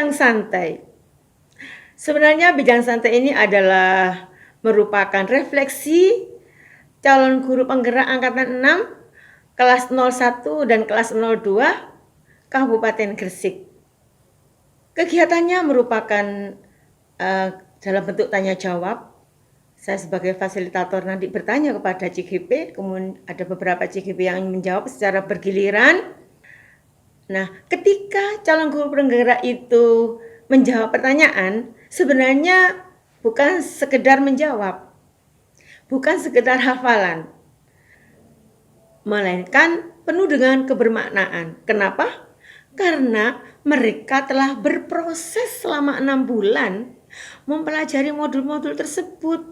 bincang santai. Sebenarnya bincang santai ini adalah merupakan refleksi calon guru penggerak angkatan 6 kelas 01 dan kelas 02 Kabupaten Gresik. Kegiatannya merupakan dalam bentuk tanya jawab. Saya sebagai fasilitator nanti bertanya kepada CGP, kemudian ada beberapa CGP yang menjawab secara bergiliran. Nah, ketika calon guru penggerak itu menjawab pertanyaan, sebenarnya bukan sekedar menjawab, bukan sekedar hafalan, melainkan penuh dengan kebermaknaan. Kenapa? Karena mereka telah berproses selama 6 bulan mempelajari modul-modul tersebut.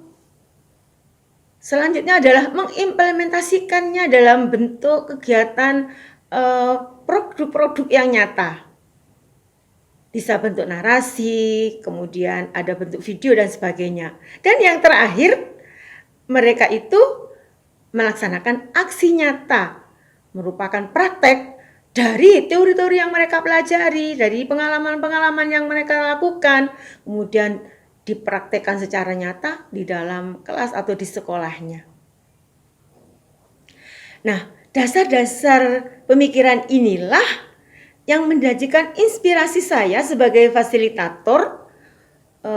Selanjutnya adalah mengimplementasikannya dalam bentuk kegiatan produk-produk yang nyata. Bisa bentuk narasi, kemudian ada bentuk video dan sebagainya. Dan yang terakhir, mereka itu melaksanakan aksi nyata, merupakan praktek dari teori-teori yang mereka pelajari, dari pengalaman-pengalaman yang mereka lakukan, kemudian dipraktekkan secara nyata di dalam kelas atau di sekolahnya. Nah, dasar-dasar pemikiran inilah yang menjadikan inspirasi saya sebagai fasilitator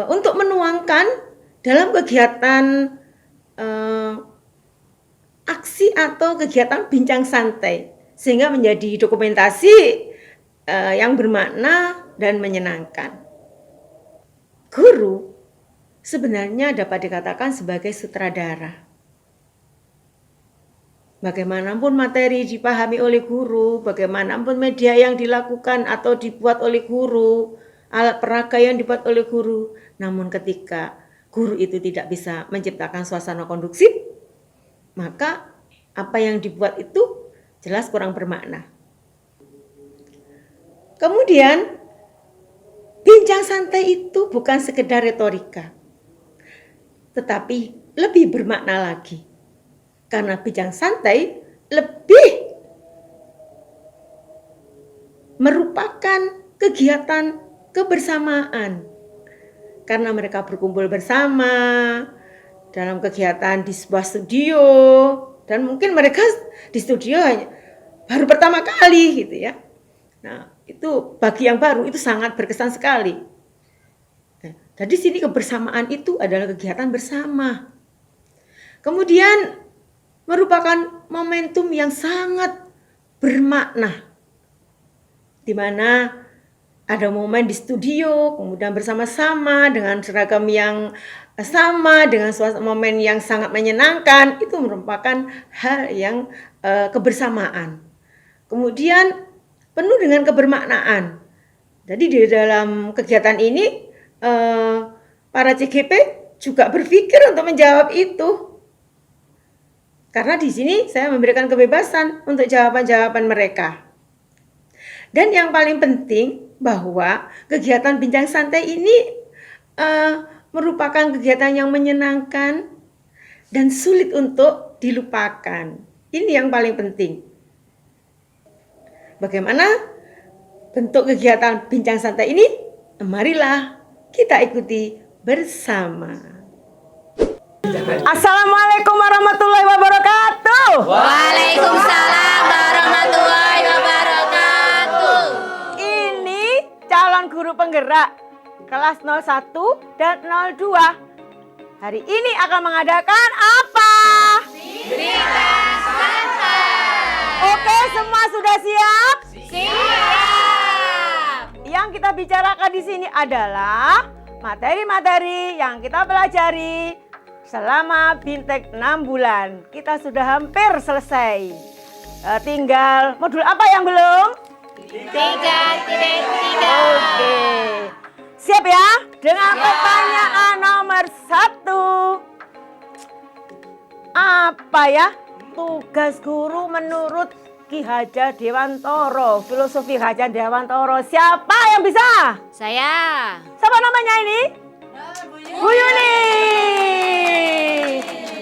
untuk menuangkan dalam kegiatan aksi atau kegiatan bincang santai, sehingga menjadi dokumentasi yang bermakna dan menyenangkan. Guru sebenarnya dapat dikatakan sebagai sutradara. Bagaimanapun materi dipahami oleh guru, bagaimanapun media yang dilakukan atau dibuat oleh guru, alat peraga yang dibuat oleh guru, namun ketika guru itu tidak bisa menciptakan suasana kondusif, maka apa yang dibuat itu jelas kurang bermakna. Kemudian, bincang santai itu bukan sekedar retorika, tetapi lebih bermakna lagi. Karena bincang santai lebih merupakan kegiatan kebersamaan. Karena mereka berkumpul bersama dalam kegiatan di sebuah studio, dan mungkin mereka di studio hanya baru pertama kali gitu ya. Nah, itu bagi yang baru itu sangat berkesan sekali. Nah, jadi sini kebersamaan itu adalah kegiatan bersama. Kemudian merupakan momentum yang sangat bermakna, di mana ada momen di studio, kemudian bersama-sama dengan seragam yang sama, dengan suasana momen yang sangat menyenangkan, itu merupakan hal yang kebersamaan. Kemudian penuh dengan kebermaknaan. Jadi di dalam kegiatan ini para CGP juga berpikir untuk menjawab itu. Karena di sini saya memberikan kebebasan untuk jawaban-jawaban mereka. Dan yang paling penting bahwa kegiatan bincang santai ini merupakan kegiatan yang menyenangkan dan sulit untuk dilupakan. Ini yang paling penting. Bagaimana bentuk kegiatan bincang santai ini? Marilah kita ikuti bersama. Assalamualaikum warahmatullahi wabarakatuh. Waalaikumsalam warahmatullahi wabarakatuh. Ini calon guru penggerak kelas 01 dan 02. Hari ini akan mengadakan apa? Bincang santai. Oke, semua sudah siap? Siap. Yang kita bicarakan di sini adalah materi-materi yang kita pelajari selama Bintek 6 bulan. Kita sudah hampir selesai. Tinggal modul apa yang belum? 3.3. Oke. Siap ya? Dengan pertanyaan nomor 1. Apa ya tugas guru menurut Ki Hajar Dewantoro? Filosofi Hajar Dewantoro. Siapa yang bisa? Saya. Siapa namanya ini? Bu Yuni.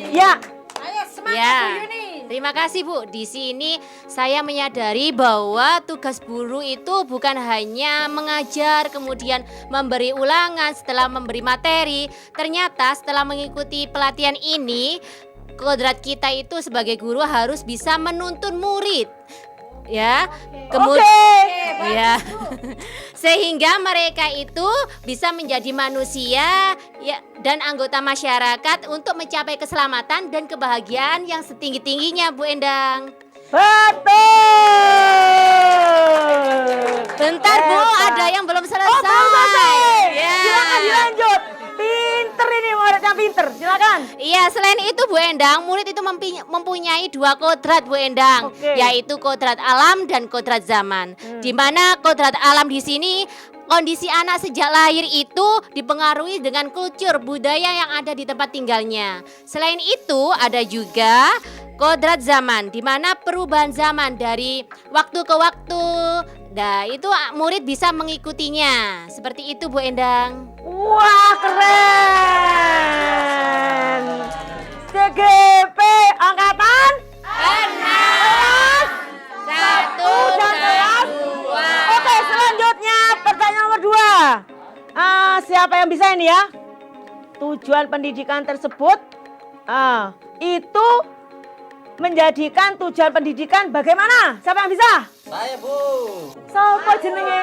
Ya. Ayo semangat Bu Yuni. Terima kasih Bu. Di sini saya menyadari bahwa tugas guru itu bukan hanya mengajar, kemudian memberi ulangan setelah memberi materi. Ternyata setelah mengikuti pelatihan ini, kodrat kita itu sebagai guru harus bisa menuntun murid. Ya, ya, sehingga mereka itu bisa menjadi manusia ya, dan anggota masyarakat untuk mencapai keselamatan dan kebahagiaan yang setinggi-tingginya, Bu Endang. Betul. Bentar Bu, ada yang belum selesai. Oh, belum selesai. Ya. Silakan dilanjut. Pinter ini muridnya pinter. Silakan. Iya, selain itu Bu Endang, murid itu mempunyai dua kodrat Bu Endang, Oke. yaitu kodrat alam dan kodrat zaman. Di mana kodrat alam di sini kondisi anak sejak lahir itu dipengaruhi dengan kultur budaya yang ada di tempat tinggalnya. Selain itu ada juga kodrat zaman, di mana perubahan zaman dari waktu ke waktu. Nah, itu murid bisa mengikutinya. Seperti itu Bu Endang. Wah, keren. CGP angkatan Enam, satu, dan kelas. dua. Oke, selanjutnya pertanyaan nomor 2. Siapa yang bisa ini ya? Tujuan pendidikan tersebut itu menjadikan tujuan pendidikan bagaimana? Siapa yang bisa? Saya Bu. Siapa jenenge?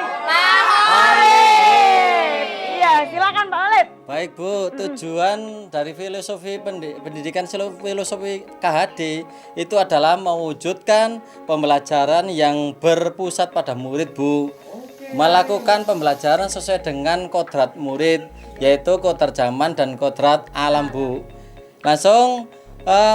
Iya, silakan Pak Khalid. Baik Bu, tujuan dari filosofi pendidikan filosofi KHD itu adalah mewujudkan pembelajaran yang berpusat pada murid Bu. Melakukan pembelajaran sesuai dengan kodrat murid, yaitu kodrat zaman dan kodrat alam Bu. Langsung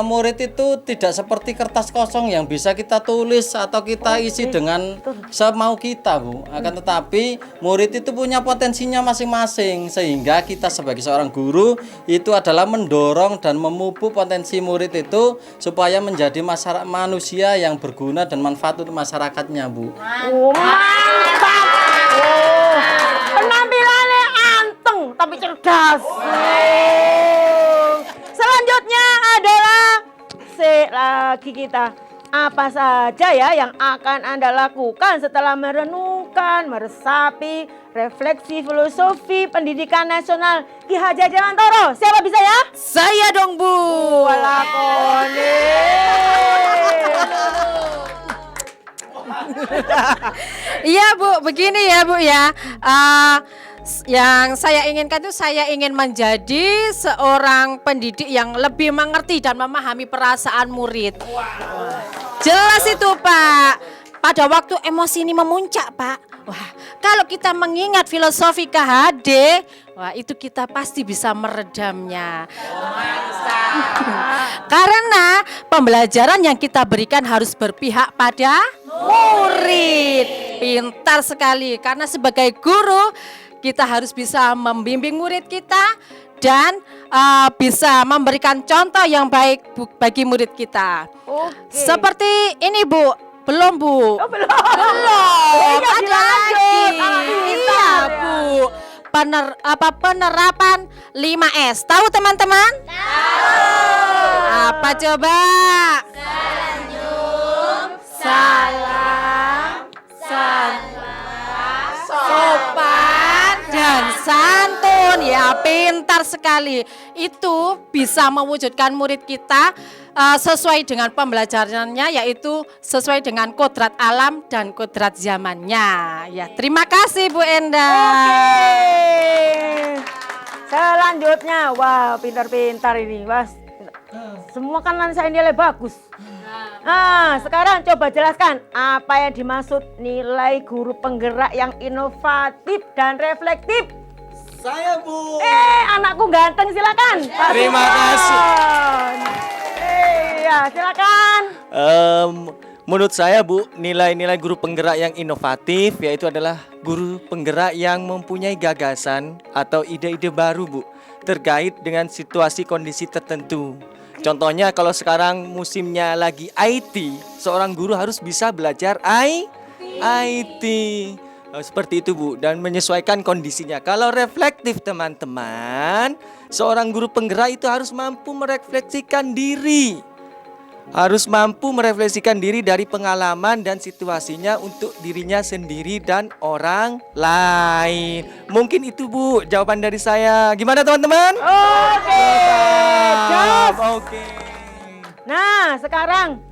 murid itu tidak seperti kertas kosong yang bisa kita tulis atau kita isi dengan semau kita Bu. Akan tetapi murid itu punya potensinya masing-masing, sehingga kita sebagai seorang guru itu adalah mendorong dan memupuk potensi murid itu supaya menjadi manusia yang berguna dan manfaat untuk masyarakatnya Bu. Mantap. Penampilannya anteng tapi cerdas. Selanjutnya adalah lagi kita. Apa saja ya yang akan Anda lakukan setelah merenungkan, meresapi, refleksi filosofi pendidikan nasional Ki Hajar Dewantara? Siapa bisa ya? Saya dong Bu. Walakone. Iya Bu, begini ya Bu ya. Yang saya inginkan itu saya ingin menjadi seorang pendidik yang lebih mengerti dan memahami perasaan murid. Jelas itu Pak. Pada waktu emosi ini memuncak Pak. Wah, kalau kita mengingat filosofi KHD, wah itu kita pasti bisa meredamnya. Karena pembelajaran yang kita berikan harus berpihak pada murid. Pintar sekali, karena sebagai guru kita harus bisa membimbing murid kita dan bisa memberikan contoh yang baik bagi murid kita. Seperti ini Bu. Belum Bu. Oh, belum. Belum. Iya, Ada lagi. Iya Bu. Penerapan 5S. Tahu teman-teman? Tahu. Apa coba? Senyum, salam, sopan dan santun. Ya, pintar sekali. Itu bisa mewujudkan murid kita sesuai dengan pembelajarannya, yaitu sesuai dengan kodrat alam dan kodrat zamannya. Ya, terima kasih Bu Endang. Selanjutnya, wah pintar-pintar ini, Mas. Semua kan saya nilai bagus. Nah, sekarang coba jelaskan apa yang dimaksud nilai guru penggerak yang inovatif dan reflektif. Saya Bu. Anakku ganteng, silakan. Terima kasih. Iya, silakan. Menurut saya Bu, nilai-nilai guru penggerak yang inovatif yaitu adalah guru penggerak yang mempunyai gagasan atau ide-ide baru Bu, terkait dengan situasi kondisi tertentu. Contohnya kalau sekarang musimnya lagi IT, seorang guru harus bisa belajar IT. Seperti itu Bu, dan menyesuaikan kondisinya. Kalau reflektif teman-teman, seorang guru penggerak itu harus mampu merefleksikan diri. harus mampu merefleksikan diri dari pengalaman dan situasinya untuk dirinya sendiri dan orang lain. Mungkin itu Bu jawaban dari saya. Gimana teman-teman? Oke, jos. Oke. Nah, sekarang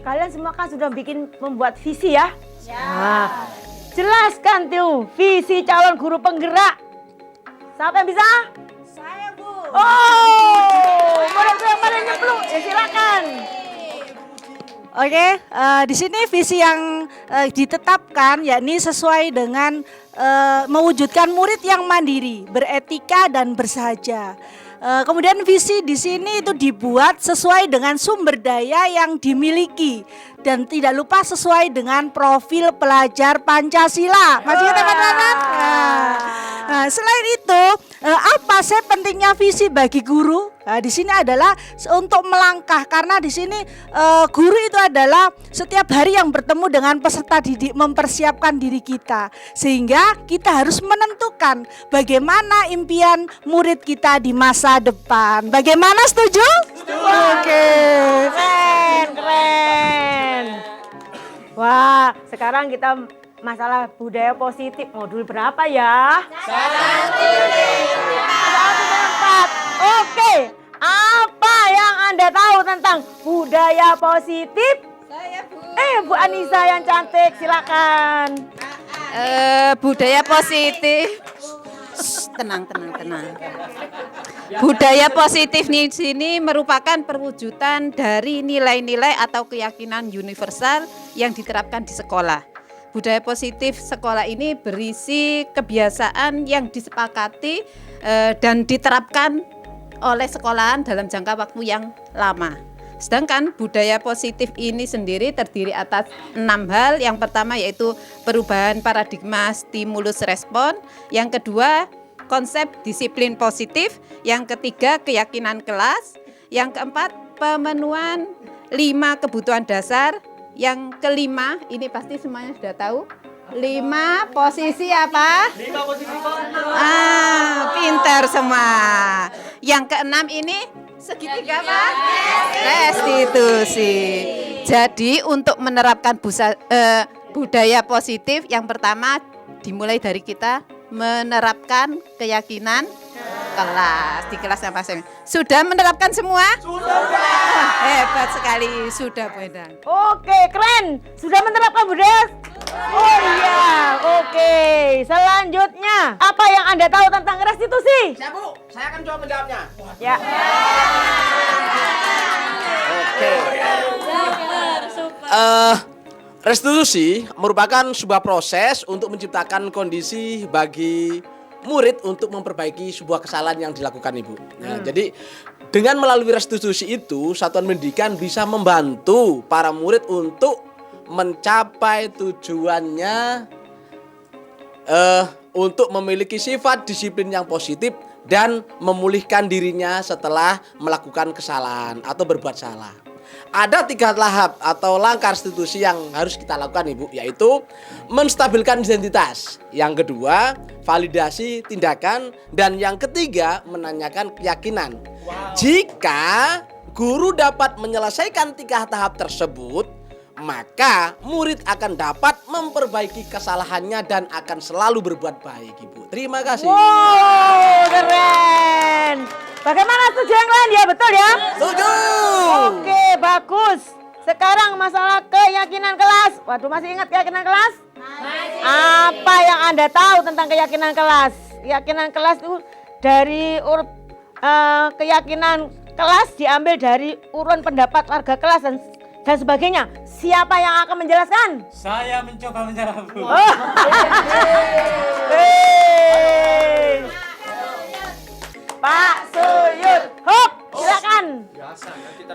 kalian semua kan sudah membuat visi ya? Nah, jelaskan tuh visi calon guru penggerak. Siapa yang bisa? Saya, Bu. Oh, murid yang paling nyemplung. Ya, silakan. Oke, di sini visi yang ditetapkan yakni sesuai dengan mewujudkan murid yang mandiri, beretika dan bersahaja. Kemudian visi di sini itu dibuat sesuai dengan sumber daya yang dimiliki dan tidak lupa sesuai dengan profil pelajar Pancasila. Masih teman-teman? Nah, selain itu, apa sih pentingnya visi bagi guru? Nah, di sini adalah untuk melangkah karena di sini guru itu adalah setiap hari yang bertemu dengan peserta didik mempersiapkan diri kita sehingga kita harus menentukan bagaimana impian murid kita di masa depan. Bagaimana, setuju? Oke. Keren. Wah, sekarang kita masalah budaya positif modul berapa ya? 104. Oke, apa yang Anda tahu tentang budaya positif? Saya, Bu. Bu Anissa yang cantik, silakan. Budaya positif. Tenang. Budaya positif di sini merupakan perwujudan dari nilai-nilai atau keyakinan universal yang diterapkan di sekolah. Budaya positif sekolah ini berisi kebiasaan yang disepakati dan diterapkan oleh sekolahan dalam jangka waktu yang lama. Sedangkan budaya positif ini sendiri terdiri atas 6 hal. Yang pertama yaitu perubahan paradigma stimulus respon. Yang kedua, konsep disiplin positif. Yang ketiga, keyakinan kelas. Yang keempat, pemenuhan 5 kebutuhan dasar. Yang kelima, ini pasti semuanya sudah tahu. 5 posisi apa? 5 posisi kontrol. Pintar semua. Yang keenam ini segitiga apa? Restitusi. Jadi untuk menerapkan budaya positif, yang pertama dimulai dari kita menerapkan keyakinan kelas di kelasnya masing. Sudah menerapkan semua? Sudah. Hebat sekali, sudah Bu Endang. Oke, keren. Sudah menerapkan budaya? Oh iya, oke. Selanjutnya, apa yang Anda tahu tentang restitusi? Ya Bu, saya akan coba menjawabnya. Ya. Oke. Restitusi merupakan sebuah proses untuk menciptakan kondisi bagi murid untuk memperbaiki sebuah kesalahan yang dilakukan Ibu. Nah, jadi dengan melalui restitusi itu, satuan pendidikan bisa membantu para murid untuk mencapai tujuannya untuk memiliki sifat disiplin yang positif dan memulihkan dirinya setelah melakukan kesalahan atau berbuat salah. Ada 3 tahap atau langkah restitusi yang harus kita lakukan Ibu, yaitu menstabilkan identitas. Yang kedua, validasi tindakan. Dan yang ketiga, menanyakan keyakinan. Jika guru dapat menyelesaikan 3 tahap tersebut, maka murid akan dapat memperbaiki kesalahannya dan akan selalu berbuat baik Ibu. Terima kasih. Wow, keren. Bagaimana, setuju yang lain ya? Betul ya? Setuju. Oke, bagus. Sekarang masalah keyakinan kelas. Waduh, masih ingat keyakinan kelas? Masih. Apa yang Anda tahu tentang keyakinan kelas? Keyakinan kelas itu dari keyakinan kelas diambil dari urun pendapat warga kelas dan sebagainya. Siapa yang akan menjelaskan? Saya mencoba menjawab, Bu. Pak Suyut, hop, silakan.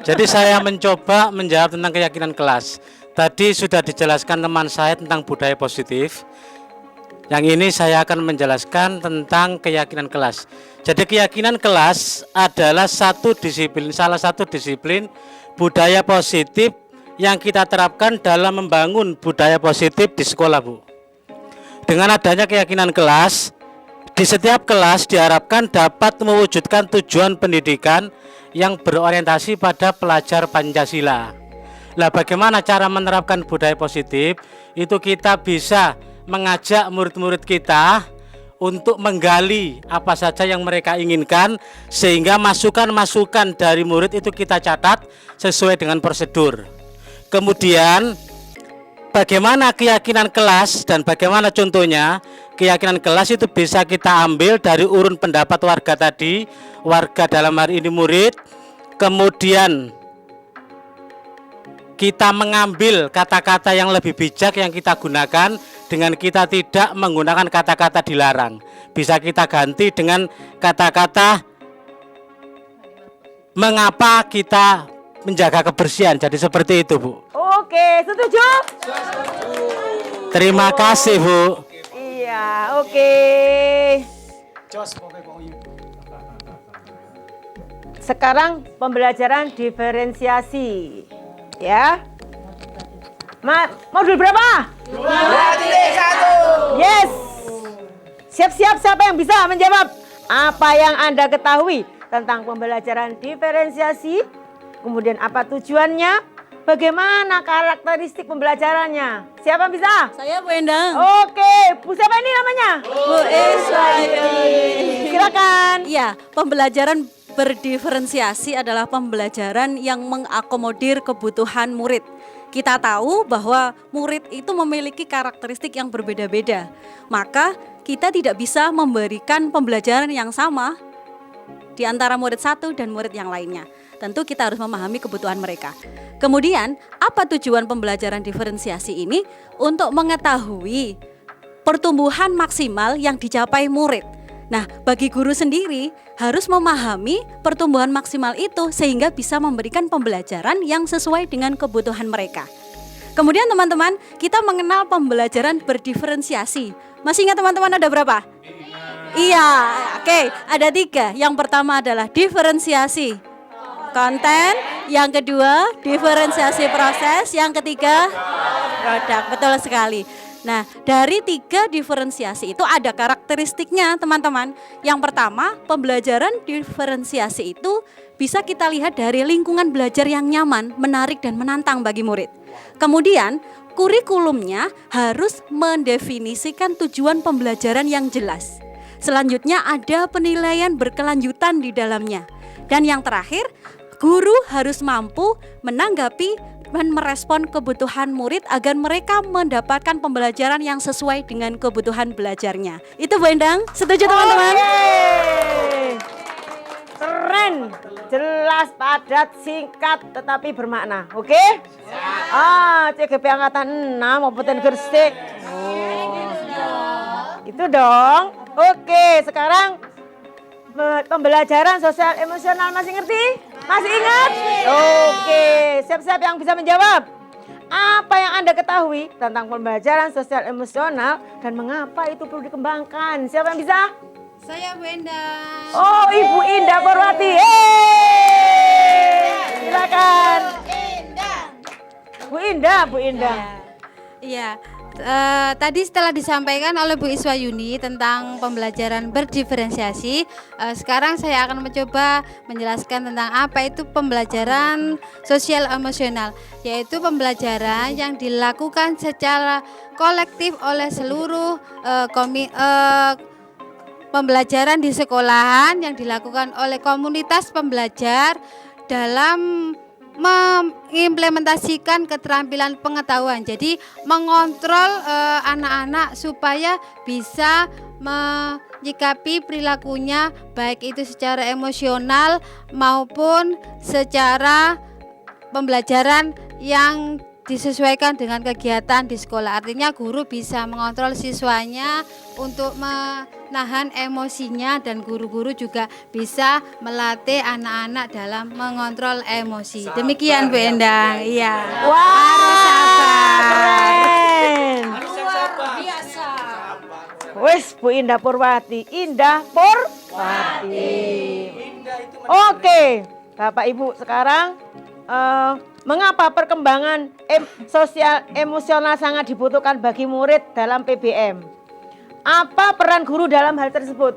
Jadi saya mencoba menjawab tentang keyakinan kelas. Tadi sudah dijelaskan teman saya tentang budaya positif. Yang ini saya akan menjelaskan tentang keyakinan kelas. Jadi keyakinan kelas adalah salah satu disiplin budaya positif yang kita terapkan dalam membangun budaya positif di sekolah, Bu. Dengan adanya keyakinan kelas di setiap kelas diharapkan dapat mewujudkan tujuan pendidikan yang berorientasi pada pelajar Pancasila. Lah bagaimana cara menerapkan budaya positif? Itu kita bisa mengajak murid-murid kita untuk menggali apa saja yang mereka inginkan, sehingga masukan-masukan dari murid itu kita catat sesuai dengan prosedur. Kemudian bagaimana keyakinan kelas dan bagaimana contohnya? Keyakinan kelas itu bisa kita ambil dari urun pendapat warga tadi, warga dalam hari ini murid. Kemudian kita mengambil kata-kata yang lebih bijak yang kita gunakan dengan kita tidak menggunakan kata-kata dilarang. Bisa kita ganti dengan kata-kata mengapa kita menjaga kebersihan. Jadi seperti itu, Bu. Oke, setuju? Terima kasih, Bu. Iya, oke. Sekarang pembelajaran diferensiasi. Ya. Modul berapa? 2.1. Yes. Siap-siap, siapa yang bisa menjawab? Apa yang Anda ketahui tentang pembelajaran diferensiasi? Kemudian apa tujuannya? Bagaimana karakteristik pembelajarannya? Siapa yang bisa? Saya Bu Endang. Oke, Bu siapa ini namanya? Bu Iswayuni. Silakan. Iya, pembelajaran berdiferensiasi adalah pembelajaran yang mengakomodir kebutuhan murid. Kita tahu bahwa murid itu memiliki karakteristik yang berbeda-beda. Maka kita tidak bisa memberikan pembelajaran yang sama di antara murid satu dan murid yang lainnya. Tentu kita harus memahami kebutuhan mereka. Kemudian, apa tujuan pembelajaran diferensiasi ini? Untuk mengetahui pertumbuhan maksimal yang dicapai murid. Nah, bagi guru sendiri harus memahami pertumbuhan maksimal itu sehingga bisa memberikan pembelajaran yang sesuai dengan kebutuhan mereka. Kemudian teman-teman, kita mengenal pembelajaran berdiferensiasi. Masih ingat teman-teman ada berapa? Iya, oke, ada 3. Yang pertama adalah diferensiasi konten, yang kedua diferensiasi proses, yang ketiga produk. Betul sekali. Nah, dari 3 diferensiasi itu ada karakteristiknya teman-teman. Yang pertama, pembelajaran diferensiasi itu bisa kita lihat dari lingkungan belajar yang nyaman, menarik dan menantang bagi murid. Kemudian, kurikulumnya harus mendefinisikan tujuan pembelajaran yang jelas. Selanjutnya ada penilaian berkelanjutan di dalamnya. Dan yang terakhir, guru harus mampu menanggapi dan merespon kebutuhan murid agar mereka mendapatkan pembelajaran yang sesuai dengan kebutuhan belajarnya. Itu Bu Endang, setuju teman-teman? Keren, jelas, padat, singkat, tetapi bermakna. Oke? CGP angkatan 6, Kabupaten Gresik. Itu dong. Oke, sekarang pembelajaran sosial emosional masih ngerti? Masih ingat? Oke, siap-siap yang bisa menjawab. Apa yang Anda ketahui tentang pembelajaran sosial emosional dan mengapa itu perlu dikembangkan? Siapa yang bisa? Saya Bu Endang. Oh, Ibu Indah Purwati. Silakan. Bu Indah. Iya. Tadi setelah disampaikan oleh Bu Iswayuni tentang pembelajaran berdiferensiasi, sekarang saya akan mencoba menjelaskan tentang apa itu pembelajaran sosial emosional, yaitu pembelajaran yang dilakukan secara kolektif oleh seluruh pembelajaran di sekolahan yang dilakukan oleh komunitas pembelajar dalam mengimplementasikan keterampilan pengetahuan. Jadi mengontrol anak-anak supaya bisa menyikapi perilakunya baik itu secara emosional maupun secara pembelajaran yang disesuaikan dengan kegiatan di sekolah. Artinya guru bisa mengontrol siswanya untuk menahan emosinya dan guru-guru juga bisa melatih anak-anak dalam mengontrol emosi. Demikian Bu Endang. Iya. Harus sabar. Keren. Wes Bu Indah Purwati. Oke, Bapak Ibu sekarang mengapa perkembangan sosial emosional sangat dibutuhkan bagi murid dalam PBM? Apa peran guru dalam hal tersebut?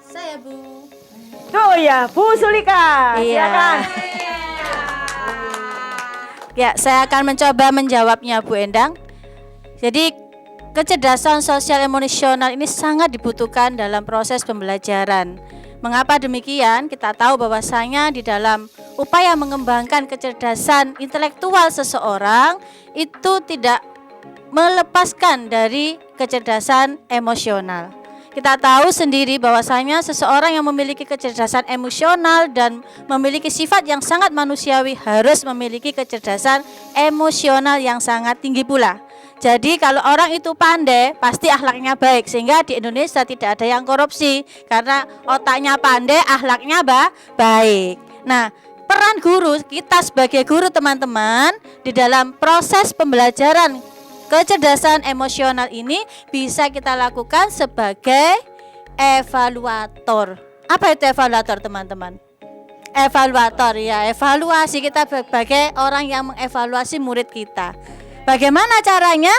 Saya, Bu. Tuh ya, Bu Sulika. Iya. Silakan. Ya, saya akan mencoba menjawabnya, Bu Endang. Jadi, kecerdasan sosial emosional ini sangat dibutuhkan dalam proses pembelajaran. Mengapa demikian? Kita tahu bahwasanya di dalam upaya mengembangkan kecerdasan intelektual seseorang itu tidak melepaskan dari kecerdasan emosional. Kita tahu sendiri bahwasanya seseorang yang memiliki kecerdasan emosional dan memiliki sifat yang sangat manusiawi harus memiliki kecerdasan emosional yang sangat tinggi pula. Jadi kalau orang itu pandai pasti akhlaknya baik, sehingga di Indonesia tidak ada yang korupsi karena otaknya pandai, akhlaknya baik. Nah, peran guru, kita sebagai guru teman-teman di dalam proses pembelajaran kecerdasan emosional ini bisa kita lakukan sebagai evaluator. Apa itu evaluator, teman-teman? Evaluator ya, evaluasi, kita sebagai orang yang mengevaluasi murid kita. Bagaimana caranya?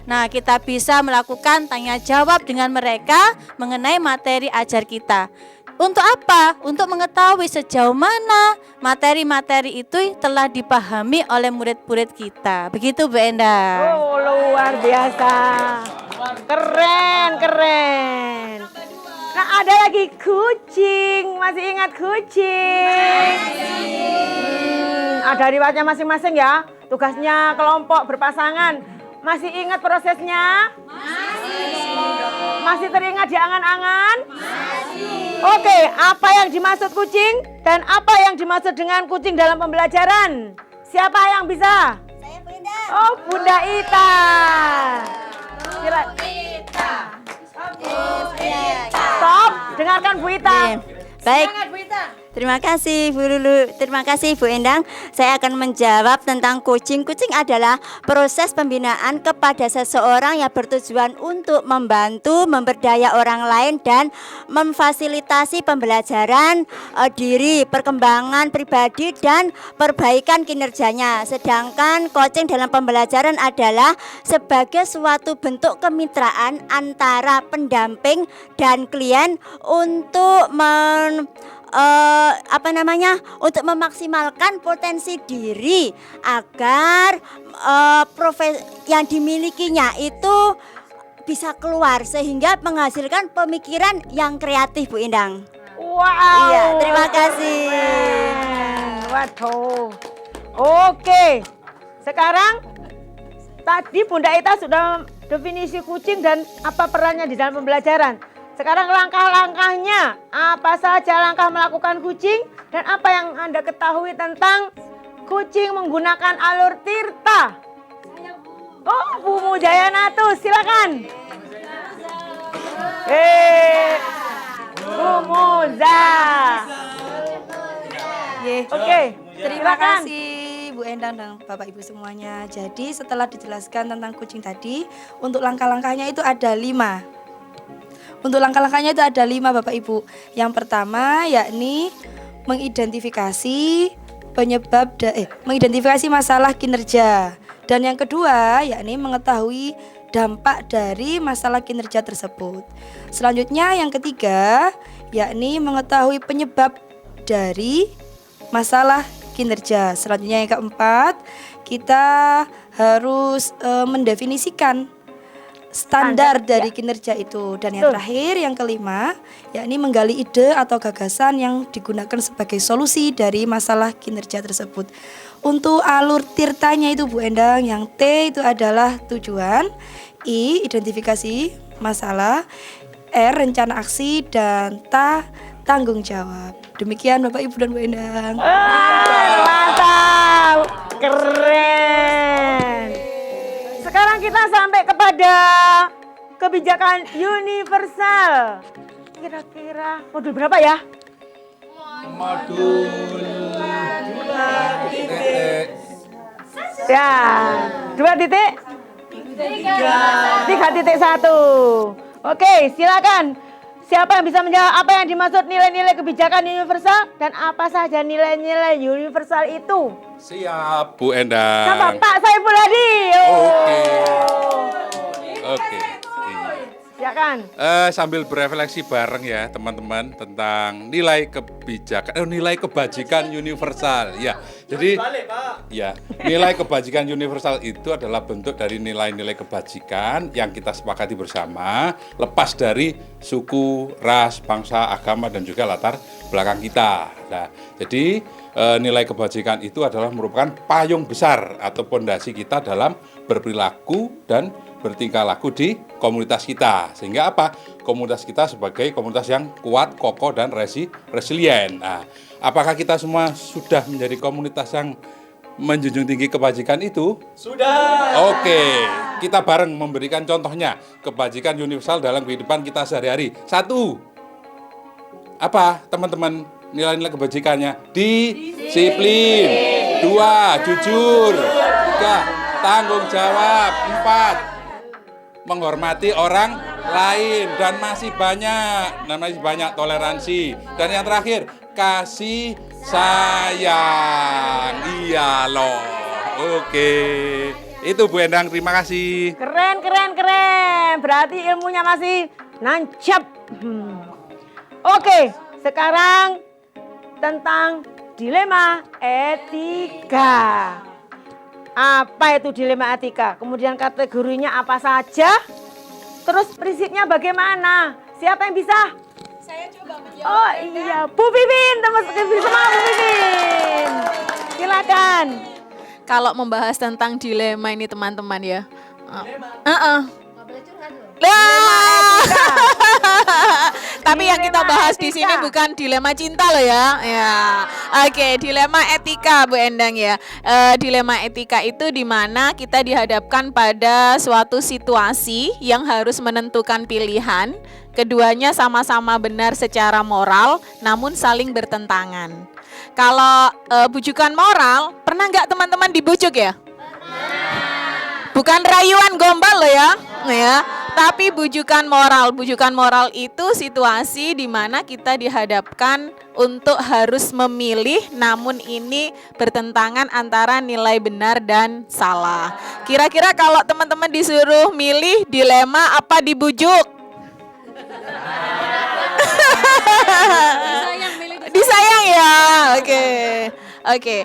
Nah, kita bisa melakukan tanya jawab dengan mereka mengenai materi ajar kita. Untuk apa? Untuk mengetahui sejauh mana materi-materi itu telah dipahami oleh murid-murid kita. Begitu, Bu Endang. Oh, luar biasa. Keren, keren. Nah, ada lagi kucing. Masih ingat kucing? Ada riwayatnya masing-masing ya. Tugasnya kelompok berpasangan. Masih ingat prosesnya? Masih teringat di angan-angan? Oke, apa yang dimaksud kucing dan apa yang dimaksud dengan kucing dalam pembelajaran? Siapa yang bisa? Saya Bunda. Oh, Bunda Ita. Stop, dengarkan Bu Ita. Baik. Semangat Bu Ita. Terima kasih Bu Lulu, terima kasih Bu Endang. Saya akan menjawab tentang kucing. Kucing adalah proses pembinaan kepada seseorang yang bertujuan untuk membantu, memberdaya orang lain dan memfasilitasi pembelajaran diri, perkembangan pribadi dan perbaikan kinerjanya. Sedangkan coaching dalam pembelajaran adalah sebagai suatu bentuk kemitraan antara pendamping dan klien untuk untuk memaksimalkan potensi diri agar yang dimilikinya itu bisa keluar sehingga menghasilkan pemikiran yang kreatif, Bu Endang. Wow. Iya, terima kasih. Waduh. Oke. Sekarang tadi Bunda Ita sudah definisi kucing dan apa perannya di dalam pembelajaran. Sekarang langkah-langkahnya, apa saja langkah melakukan kucing dan apa yang Anda ketahui tentang kucing menggunakan alur tirta? Oh, Bu Mujayana tuh, silakan. Bu Muza. Oke, Terima silakan. kasih Bu Endang dan Bapak Ibu semuanya. Jadi setelah dijelaskan tentang kucing tadi, untuk langkah-langkahnya itu ada 5. Untuk langkah-langkahnya itu ada 5 Bapak Ibu. Yang pertama yakni mengidentifikasi mengidentifikasi masalah kinerja. Dan yang kedua yakni mengetahui dampak dari masalah kinerja tersebut. Selanjutnya yang ketiga yakni mengetahui penyebab dari masalah kinerja. Selanjutnya yang keempat, kita harus mendefinisikan standar dari kinerja itu. Dan yang terakhir, yang kelima, yakni menggali ide atau gagasan yang digunakan sebagai solusi dari masalah kinerja tersebut. Untuk alur tirtanya itu Bu Endang, yang T itu adalah tujuan, I identifikasi masalah, R rencana aksi, dan T tanggung jawab. Demikian Bapak Ibu dan Bu Endang. Mantap, keren. Sekarang kita sampai kepada kebijakan universal. Kira-kira modul berapa ya? Modul 2 titik. Ya, 2 titik? 3.1. Oke, silakan. Siapa yang bisa menjawab apa yang dimaksud nilai-nilai kebijakan universal dan apa saja nilai-nilai universal itu? Siap, Bu Endang. Sama Pak Saiful Hadi. Oke. Silakan. Sambil berefleksi bareng ya teman-teman tentang nilai kebijakan, nilai kebajikan universal. Ya, jadi ya nilai kebajikan universal itu adalah bentuk dari nilai-nilai kebajikan yang kita sepakati bersama, lepas dari suku, ras, bangsa, agama dan juga latar belakang kita. Nah, jadi nilai kebajikan itu adalah merupakan payung besar atau pondasi kita dalam berperilaku dan bertingkah laku di komunitas kita. Sehingga apa? Komunitas kita sebagai komunitas yang kuat, kokoh, dan resilient. Nah, apakah kita semua sudah menjadi komunitas yang menjunjung tinggi kebajikan itu? Sudah. Oke, kita bareng memberikan contohnya. Kebajikan universal dalam kehidupan kita sehari-hari. 1. Apa teman-teman nilai-nilai kebajikannya? Disiplin. 2. Jujur. 3. Tanggung jawab. 4. Menghormati orang lain, dan masih banyak toleransi, dan yang terakhir kasih sayang. Iya loh. Oke, itu Bu Endang, terima kasih. Keren. Berarti ilmunya masih nancap. Oke, sekarang tentang dilema etika. Apa itu dilema etika? Kemudian kategorinya apa saja? Terus prinsipnya bagaimana? Siapa yang bisa? Saya coba menjawab. Oh iya, Bu Pipin, teman-teman semua Bu Pipin. Silakan. Kalau membahas tentang dilema ini teman-teman ya. Tapi yang kita bahas di sini bukan dilema cinta loh ya. Oke, dilema etika Bu Endang ya. Dilema etika itu di mana kita dihadapkan pada suatu situasi yang harus menentukan pilihan. Keduanya sama-sama benar secara moral, namun saling bertentangan. Kalau bujukan moral, pernah nggak teman-teman dibujuk ya? Bukan rayuan gombal loh ya. Tapi bujukan moral. Bujukan moral itu situasi di mana kita dihadapkan untuk harus memilih, namun ini bertentangan antara nilai benar dan salah. Kira-kira kalau teman-teman disuruh milih dilema apa dibujuk? Disayang ya. Oke.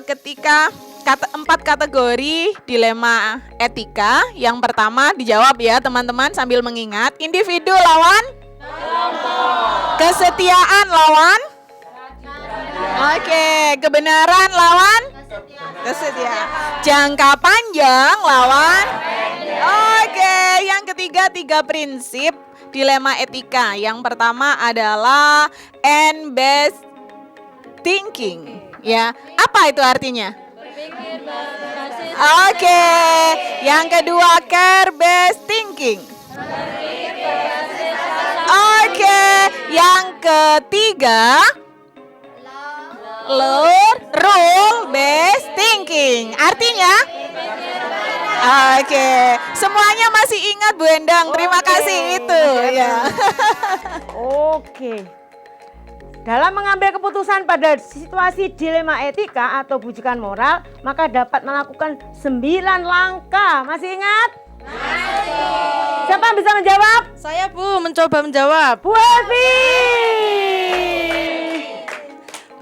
Ketika 4 kategori dilema etika. Yang pertama dijawab ya teman-teman sambil mengingat. Individu lawan kesetiaan lawan kebenaran lawan kesetiaan. Jangka panjang lawan yang ketiga 3 prinsip dilema etika. Yang pertama adalah end-based thinking ya. Apa itu artinya? Yang kedua care-based thinking. Yang ketiga rule-based thinking. Artinya? Semuanya masih ingat Bu Endang. Terima kasih itu ya. Oke. Dalam mengambil keputusan pada situasi dilema etika atau bujukan moral, maka dapat melakukan 9 langkah. Masih ingat? Masih. Siapa yang bisa menjawab? Saya Bu, mencoba menjawab. Bu Evi.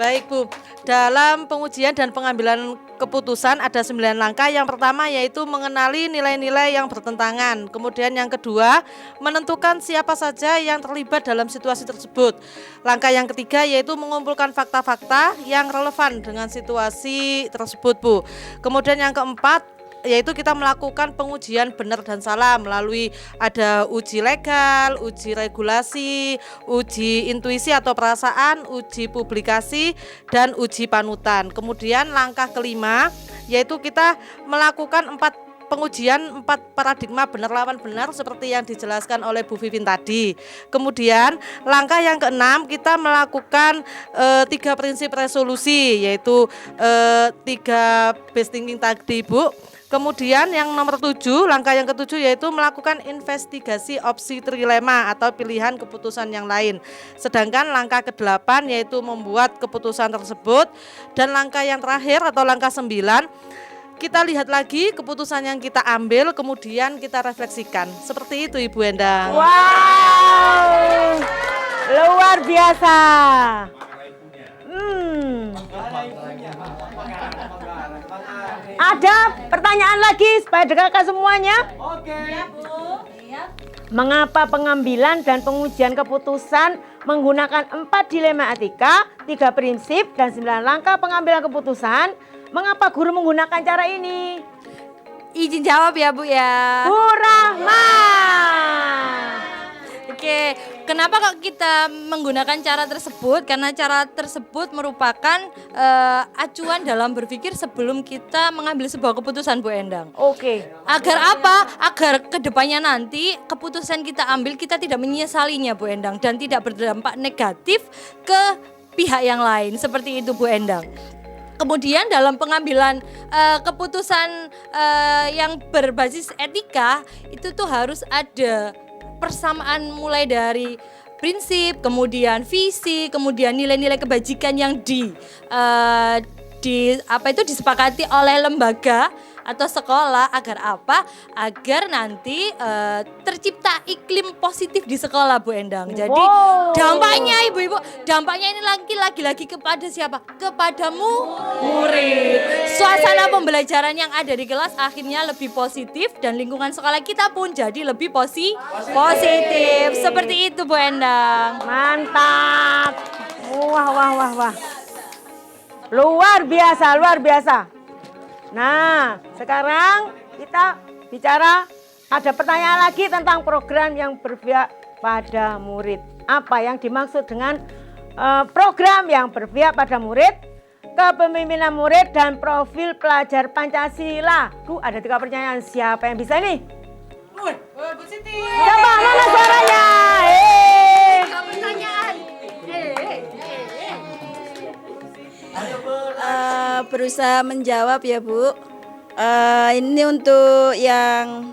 Baik Bu, dalam pengujian dan pengambilan keputusan ada 9 langkah. Yang pertama yaitu mengenali nilai-nilai yang bertentangan. Kemudian yang kedua, menentukan siapa saja yang terlibat dalam situasi tersebut. Langkah yang ketiga yaitu mengumpulkan fakta-fakta yang relevan dengan situasi tersebut Bu. Kemudian yang keempat yaitu kita melakukan pengujian benar dan salah melalui ada uji legal, uji regulasi, uji intuisi atau perasaan, uji publikasi, dan uji panutan. Kemudian langkah kelima yaitu kita melakukan 4 pengujian 4 paradigma benar lawan benar seperti yang dijelaskan oleh Bu Vivin tadi. Kemudian langkah yang keenam kita melakukan 3 prinsip resolusi yaitu 3 based thinking tadi Bu. Kemudian yang nomor 7, langkah yang ke-7 yaitu melakukan investigasi opsi trilema atau pilihan keputusan yang lain. Sedangkan langkah ke-8 yaitu membuat keputusan tersebut. Dan langkah yang terakhir atau langkah 9, kita lihat lagi keputusan yang kita ambil, kemudian kita refleksikan. Seperti itu Ibu Endang. Wow, luar biasa. Ada pertanyaan lagi supaya dengarkan semuanya? Oke. Mengapa pengambilan dan pengujian keputusan menggunakan 4 dilema etika, 3 prinsip, dan 9 langkah pengambilan keputusan? Mengapa guru menggunakan cara ini? Izin jawab ya Bu ya. Bu Rahma. Oke, kenapa kok kita menggunakan cara tersebut? Karena cara tersebut merupakan acuan dalam berpikir sebelum kita mengambil sebuah keputusan Bu Endang. Oke. Agar apa? Agar kedepannya nanti keputusan kita ambil kita tidak menyesalinya Bu Endang dan tidak berdampak negatif ke pihak yang lain. Seperti itu Bu Endang. Kemudian dalam pengambilan keputusan yang berbasis etika itu tuh harus ada persamaan mulai dari prinsip, kemudian visi, kemudian nilai-nilai kebajikan yang disepakati oleh lembaga atau sekolah. Agar apa? Agar nanti tercipta iklim positif di sekolah Bu Endang. Jadi dampaknya ibu-ibu, dampaknya ini lagi-lagi kepada siapa? Kepadamu murid. Suasana pembelajaran yang ada di kelas akhirnya lebih positif dan lingkungan sekolah kita pun jadi lebih positif. Seperti itu Bu Endang. Mantap. Wah. Luar biasa. Nah, sekarang kita bicara, ada pertanyaan lagi tentang program yang berpihak pada murid. Apa yang dimaksud dengan program yang berpihak pada murid, kepemimpinan murid, dan profil pelajar Pancasila? Ada 3 pertanyaan, siapa yang bisa nih? Bu Siti. Siapa? Mana suaranya? Pertanyaan. Berusaha menjawab ya Bu. Ini untuk yang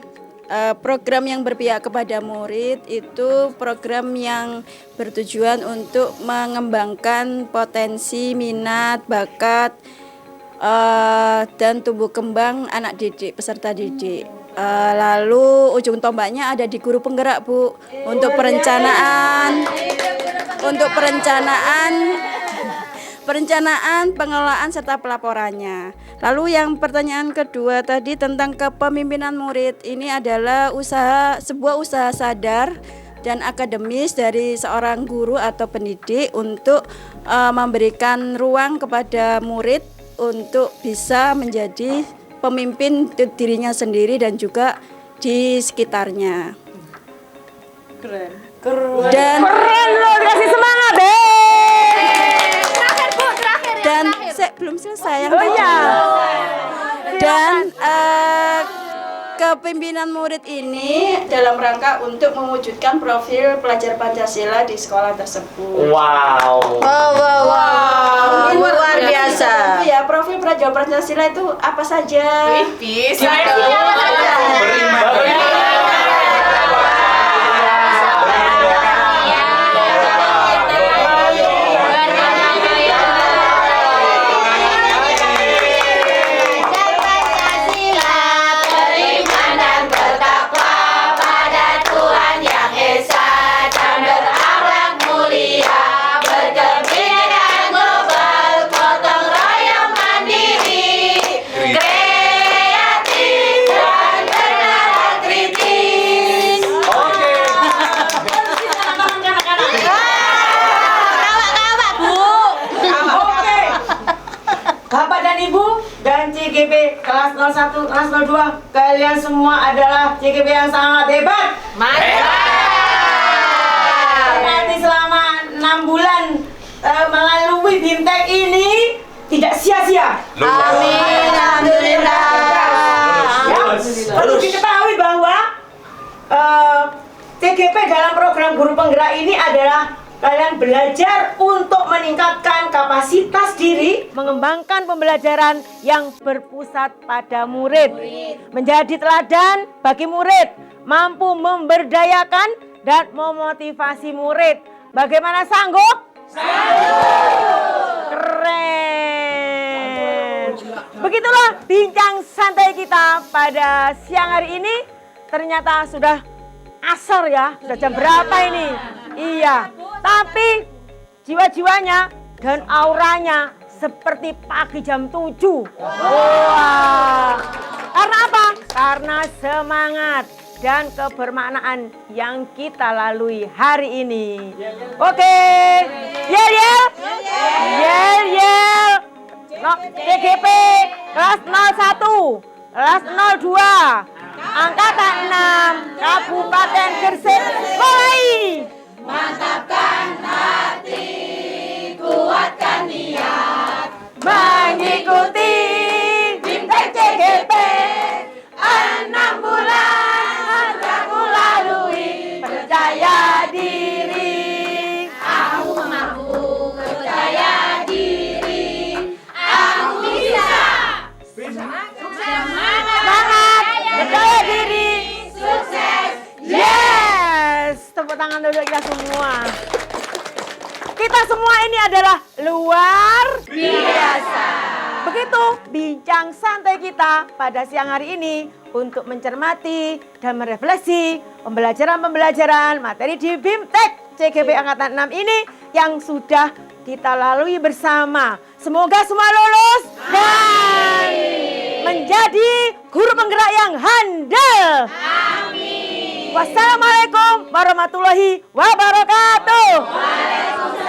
program yang berpihak kepada murid itu program yang bertujuan untuk mengembangkan potensi, minat, bakat dan tumbuh kembang anak didik, peserta didik. Lalu ujung tombaknya ada di guru penggerak Bu untuk perencanaan, pengelolaan serta pelaporannya. Lalu yang pertanyaan kedua tadi tentang kepemimpinan murid, ini adalah sebuah usaha sadar dan akademis dari seorang guru atau pendidik untuk memberikan ruang kepada murid untuk bisa menjadi pemimpin dirinya sendiri dan juga di sekitarnya. Keren, luar kasih semangat dan belum selesai yang dan kepemimpinan murid ini dalam rangka untuk mewujudkan profil pelajar Pancasila di sekolah tersebut. Wow. Luar biasa. Ya, profil pelajar Pancasila itu apa saja? Bisa. CGP kelas 01, kelas 02, kalian semua adalah CGP yang sangat hebat. Nanti selama 6 bulan melalui BIMTEK ini tidak sia-sia. Amin. Alhamdulillah. Perlu diketahui bahwa CGP dalam program guru penggerak ini adalah kalian belajar untuk meningkatkan kapasitas diri, mengembangkan pembelajaran yang berpusat pada murid, menjadi teladan bagi murid, mampu memberdayakan dan memotivasi murid. Bagaimana, sanggup? Sanggup! Keren! Begitulah bincang santai kita pada siang hari ini. Ternyata sudah asar ya, sudah jam berapa ini? Iya, tapi jiwa-jiwanya dan auranya seperti pagi jam 7. Wah, karena apa? Karena semangat dan kebermaknaan yang kita lalui hari ini. Oke, yel yel, yel yel. TGP kelas 01, kelas 02, angkatan 6, Kabupaten Gresik, mulai. Mantapkan hati, kuatkan niat, mengikuti BIMTEK CGP. 6 bulan aku lalui, percaya diri. Aku mampu, percaya diri. Aku bisa. Semangat, percaya diri, sukses. Yes, tepuk tangan dulu kita semua. Kita semua ini adalah luar biasa. Begitu bincang santai kita pada siang hari ini untuk mencermati dan merefleksi pembelajaran-pembelajaran materi di BIMTEK CGP Angkatan 6 ini yang sudah kita lalui bersama. Semoga semua lulus dan menjadi guru penggerak yang handal. Amin. Wassalamualaikum warahmatullahi wabarakatuh. Waalaikumsalam.